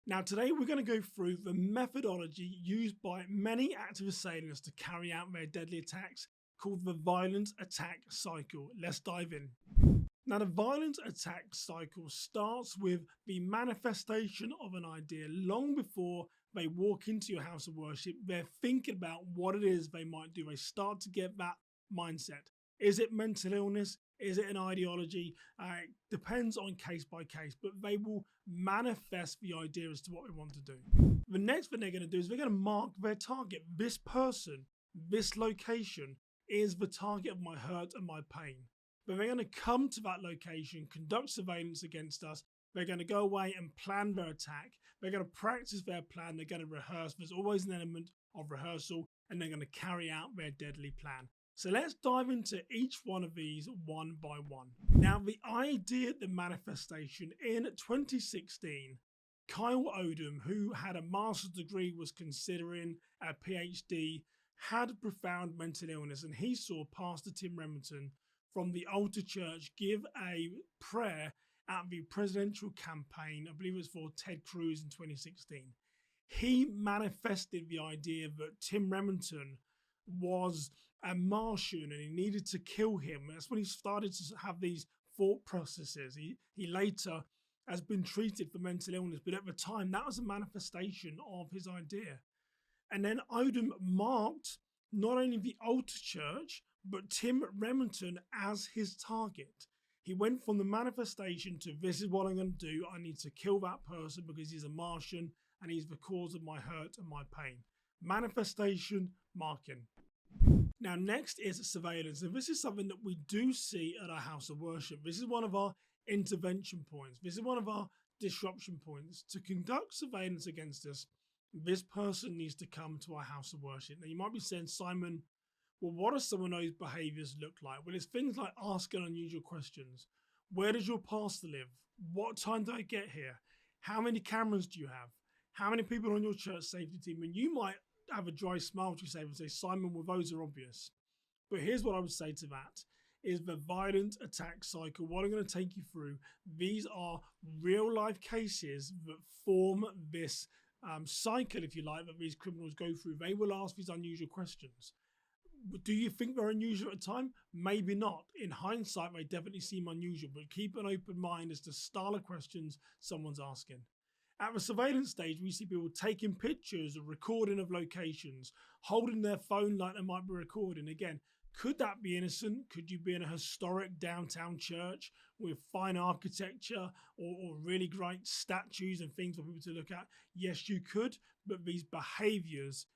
Now, today we're going to go through the methodology used by many active assailants to carry out their deadly attacks called the violent attack cycle. Let's dive in. Now, the violent attack cycle starts with the manifestation of an idea long before they walk into your house of worship. They're thinking about what it is they might do. They start to get that mindset. Is it mental illness? Is it an ideology? Depends on case by case, but they will manifest the idea as to what they want to do. The next thing they're going to do is they're going to mark their target. This person, this location is the target of my hurt and my pain. But they're going to come to that location, conduct surveillance against us. They're going to go away and plan their attack. They're going to practice their plan. They're going to rehearse. There's always an element of rehearsal, and they're going to carry out their deadly plan. So let's dive into each one of these one by one. Now, the idea, the manifestation in 2016, Kyle Odom, who had a master's degree, was considering a PhD, had profound mental illness, and he saw Pastor Tim Remington from the Altar Church give a prayer at the presidential campaign, I believe it was for Ted Cruz in 2016. He manifested the idea that Tim Remington was a Martian and he needed to kill him. That's when he started to have these thought processes. He later has been treated for mental illness, but at the time that was a manifestation of his idea. And then Odom marked not only the Altar Church, but Tim Remington as his target. He went from the manifestation to this is what I'm going to do. I need to kill that person because he's a Martian and he's the cause of my hurt and my pain. Manifestation, marking. Now, next is surveillance. And this is something that we do see at our house of worship. This is one of our intervention points. This is one of our disruption points. To conduct surveillance against us, this person needs to come to our house of worship. Now, you might be saying, Simon, well, what do some of those behaviors look like? Well, it's things like asking unusual questions. Where does your pastor live? What time do I get here? How many cameras do you have? How many people on your church safety team? And you might have a dry smile to say and say, Simon, well, those are obvious. But here's what I would say to that is the violent attack cycle. What I'm going to take you through, these are real life cases that form this cycle, if you like, that these criminals go through. They will ask these unusual questions. Do you think they're unusual at the time? Maybe not. In hindsight, they definitely seem unusual, but keep an open mind as to style of questions someone's asking. At the surveillance stage, we see people taking pictures or recording of locations, holding their phone like they might be recording. Again, could that be innocent? Could you be in a historic downtown church with fine architecture or really great statues and things for people to look at? Yes, you could, but these behaviors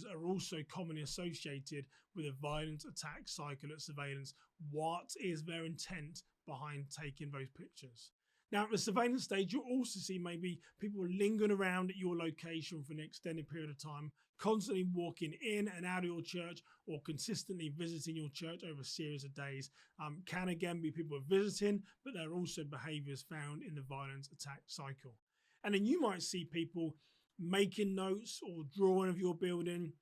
are also commonly associated with a violent attack cycle at surveillance. What is their intent behind taking those pictures? Now, at the surveillance stage, you'll also see maybe people lingering around at your location for an extended period of time, constantly walking in and out of your church or consistently visiting your church over a series of days. Can again be people visiting, but there are also behaviors found in the violent attack cycle. And then you might see people making notes or drawing of your building,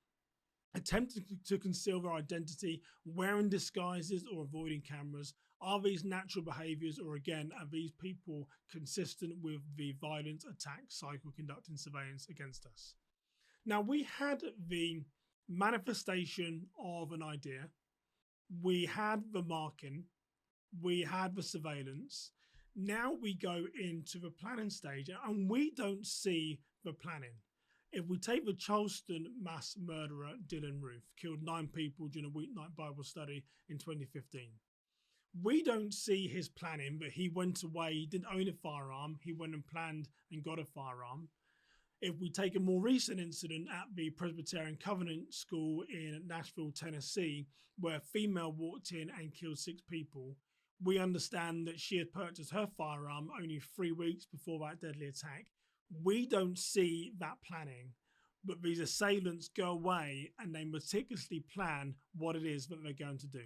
attempting to conceal their identity, wearing disguises or avoiding cameras. Are these natural behaviors, or again, are these people consistent with the violent attack cycle conducting surveillance against us? Now, we had the manifestation of an idea, we had the marking, we had the surveillance. Now we go into the planning stage, and we don't see the planning. If we take the Charleston mass murderer, Dylann Roof, killed 9 people during a weeknight Bible study in 2015. We don't see his planning, but he went away, he didn't own a firearm, he went and planned and got a firearm. If we take a more recent incident at the Presbyterian Covenant School in Nashville, Tennessee, where a female walked in and killed 6 people, we understand that she had purchased her firearm only 3 weeks before that deadly attack. We don't see that planning, but these assailants go away and they meticulously plan what it is that they're going to do.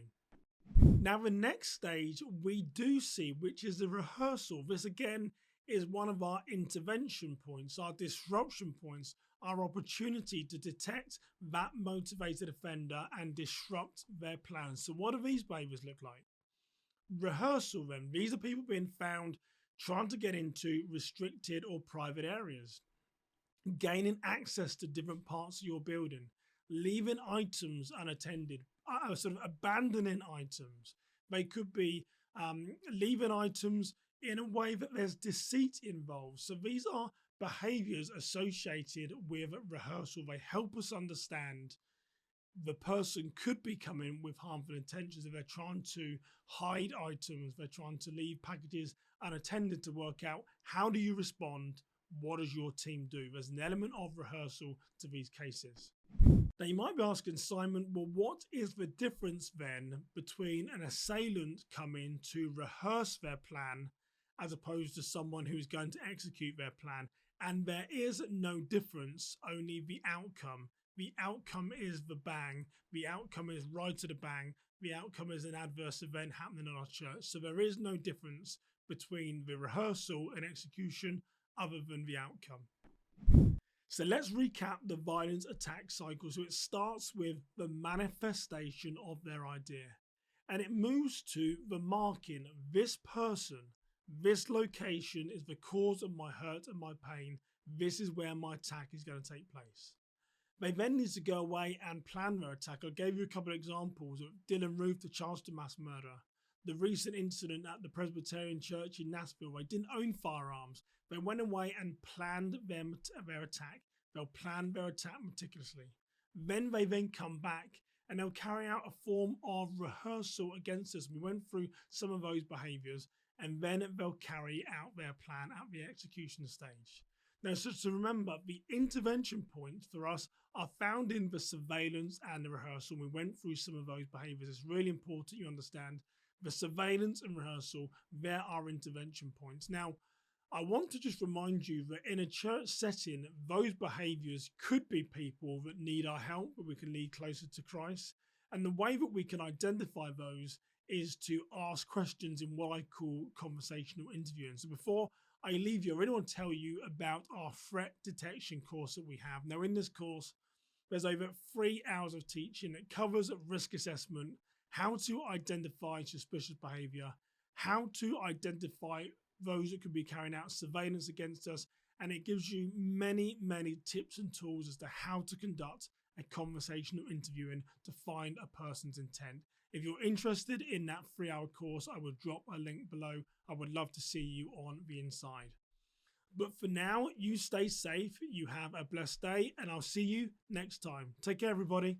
Now, the next stage we do see, which is the rehearsal. This again is one of our intervention points, our disruption points, our opportunity to detect that motivated offender and disrupt their plans. So what do these behaviors look like? Rehearsal then. These are people being found trying to get into restricted or private areas, gaining access to different parts of your building, leaving items unattended, sort of abandoning items. They could be leaving items in a way that there's deceit involved. So these are behaviors associated with rehearsal. They help us understand the person could be coming with harmful intentions if they're trying to hide items, they're trying to leave packages unattended, to work out how do you respond, what does your team do. There's an element of rehearsal to these cases. Now you might be asking, Simon, well, what is the difference then between an assailant coming to rehearse their plan as opposed to someone who's going to execute their plan? And there is no difference, only the outcome. The outcome is the bang. The outcome is right to the bang. The outcome is an adverse event happening in our church. So there is no difference between the rehearsal and execution other than the outcome. So let's recap the violence attack cycle. So it starts with the manifestation of their idea, and it moves to the marking. This person, this location is the cause of my hurt and my pain. This is where my attack is going to take place. They then need to go away and plan their attack. I gave you a couple of examples of Dylann Roof, the Charleston mass murderer, the recent incident at the Presbyterian Church in Nashville. They didn't own firearms. They went away and planned their attack. They'll plan their attack meticulously. Then they come back and they'll carry out a form of rehearsal against us. We went through some of those behaviors, and then they'll carry out their plan at the execution stage. Now, so to remember, the intervention points for us are found in the surveillance and the rehearsal. We went through some of those behaviors. It's really important you understand the surveillance and rehearsal. There are intervention points. Now, I want to just remind you that in a church setting, those behaviors could be people that need our help, that we can lead closer to Christ. And the way that we can identify those is to ask questions in what I call conversational interviewing. So before I leave you, I really want to tell you about our threat detection course that we have. Now, in this course, there's over 3 hours of teaching that covers risk assessment, how to identify suspicious behavior, how to identify those that could be carrying out surveillance against us, and it gives you many, many tips and tools as to how to conduct a conversational interviewing to find a person's intent. If you're interested in that 3-hour course, I will drop a link below. I would love to see you on the inside. But for now, you stay safe, you have a blessed day, and I'll see you next time. Take care, everybody.